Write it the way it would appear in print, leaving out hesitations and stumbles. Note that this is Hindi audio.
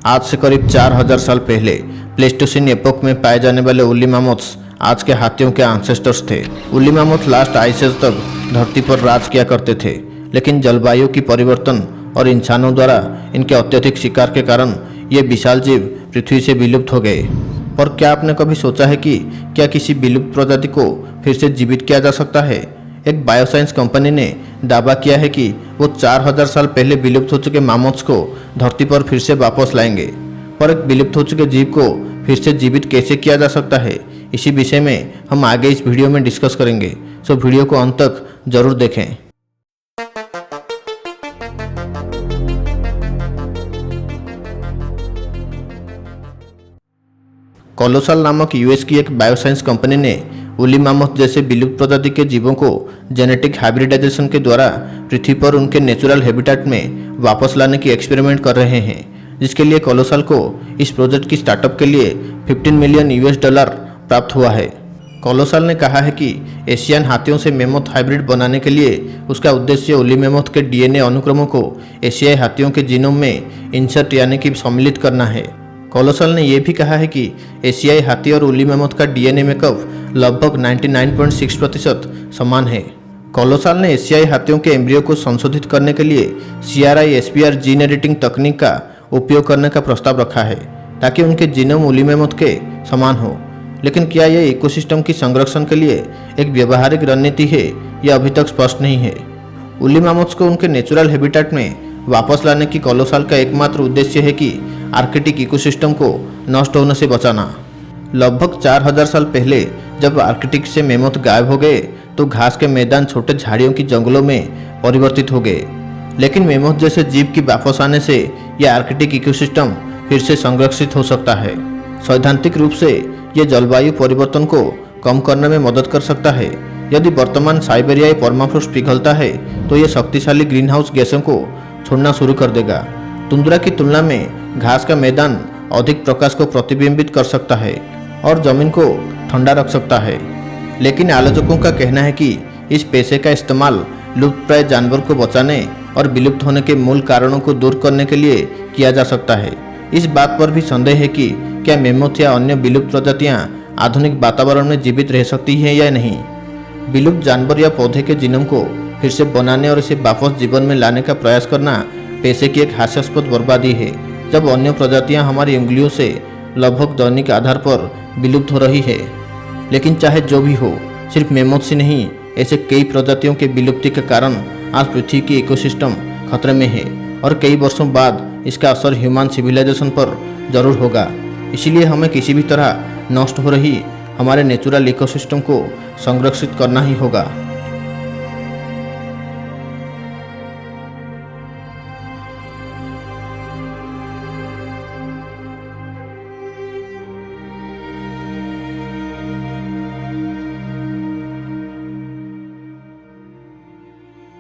आज से करीब 4000 साल पहले प्लेस्टोसीन एपोक में पाए जाने वाले वुली मैमथ्स आज के हाथियों के एंसेस्टर्स थे। Woolly mammoth last ice age तक धरती पर राज किया करते थे, लेकिन जलवायु की परिवर्तन और इंसानों द्वारा इनके अत्यधिक शिकार के कारण ये विशाल जीव पृथ्वी से विलुप्त हो गए। पर क्या आपने कभी सोचा है कि क्या किसी विलुप्त प्रजाति को फिर से जीवित किया जा सकता है? एक बायोसाइंस कंपनी ने दावा किया है कि वो 4000 साल पहले विलुप्त हो चुके मैमथ्स को धरती पर फिर से वापस लाएंगे। पर एक विलुप्त हो चुके जीव को फिर से जीवित कैसे किया जा सकता है, इसी विषय में हम आगे इस वीडियो में डिस्कस करेंगे। सो वीडियो को अंत तक जरूर देखें। कोलोसाल नामक यूएस की एक बायोसाइंस कंपनी ने वुली मैमथ जैसे विलुप्त प्रजाति के जीवों को जेनेटिक हाइब्रिडाइजेशन के द्वारा पृथ्वी पर उनके नेचुरल हैबिटेट में वापस लाने की एक्सपेरिमेंट कर रहे हैं, जिसके लिए कोलोसाल को इस प्रोजेक्ट की स्टार्टअप के लिए $15 मिलियन प्राप्त हुआ है। कोलोसाल ने कहा है कि एशियन हाथियों से मैमथ हाइब्रिड बनाने के लिए उसका उद्देश्य वुली मैमथ के डीएनए अनुक्रमों को एशियाई हाथियों के जीनोम में इंसर्ट यानी कि सम्मिलित करना है। कोलोसाल ने यह भी कहा है कि एशियाई हाथी और वुली मैमथ का डीएनए मेकअप लगभग 99.6% समान है। कोलोसाल ने एशियाई हाथियों के एम्ब्रियो को संशोधित करने के लिए CRISPR जीन एडिटिंग तकनीक का उपयोग करने का प्रस्ताव रखा है, ताकि उनके जीनोम वुली मैमथ के समान हो। लेकिन क्या यह इकोसिस्टम की संरक्षण के लिए एक व्यावहारिक रणनीति है, यह अभी तक स्पष्ट नहीं है। वुली मैमथ्स को उनके नेचुरल हैबिटेट में वापस लाने की कोलोसाल का एकमात्र उद्देश्य है कि आर्कटिक इकोसिस्टम को नष्ट होने से बचाना। लगभग 4000 साल पहले जब आर्कटिक से मैमथ गायब हो गए तो घास के मैदान छोटे झाड़ियों की जंगलों में परिवर्तित हो गए। लेकिन मैमथ जैसे जीव की वापस आने से यह आर्कटिक इकोसिस्टम फिर से संरक्षित हो सकता है। सैद्धांतिक रूप से यह जलवायु परिवर्तन को कम करने में मदद कर सकता है। यदि वर्तमान साइबेरियाई परमाफ्रोस्ट पिघलता है तो यह शक्तिशाली ग्रीन हाउस गैसों को छोड़ना शुरू कर देगा। तुंद्रा की तुलना में घास का मैदान अधिक प्रकाश को प्रतिबिंबित कर सकता है और जमीन को ठंडा रख सकता है। लेकिन आलोचकों का कहना है कि इस पेशे का इस्तेमाल लुप्तप्राय जानवर को बचाने और विलुप्त होने के मूल कारणों को दूर करने के लिए किया जा सकता है। इस बात पर भी संदेह है कि क्या मैमथ या अन्य विलुप्त प्रजातियां आधुनिक वातावरण में जीवित रह सकती हैं या नहीं। विलुप्त जानवर या पौधे के जीनोम को फिर से बनाने और इसे वापस जीवन में लाने का प्रयास करना पेशे की एक हास्यास्पद बर्बादी है, जब अन्य प्रजातियां हमारी उंगलियों से लगभग दैनिक आधार पर विलुप्त हो रही है। लेकिन चाहे जो भी हो, सिर्फ मैमथ से नहीं, ऐसे कई प्रजातियों के विलुप्ति के कारण आज पृथ्वी की इकोसिस्टम खतरे में है और कई वर्षों बाद इसका असर ह्यूमन सिविलाइजेशन पर जरूर होगा। इसीलिए हमें किसी भी तरह नष्ट हो रही हमारे नेचुरल इकोसिस्टम को संरक्षित करना ही होगा।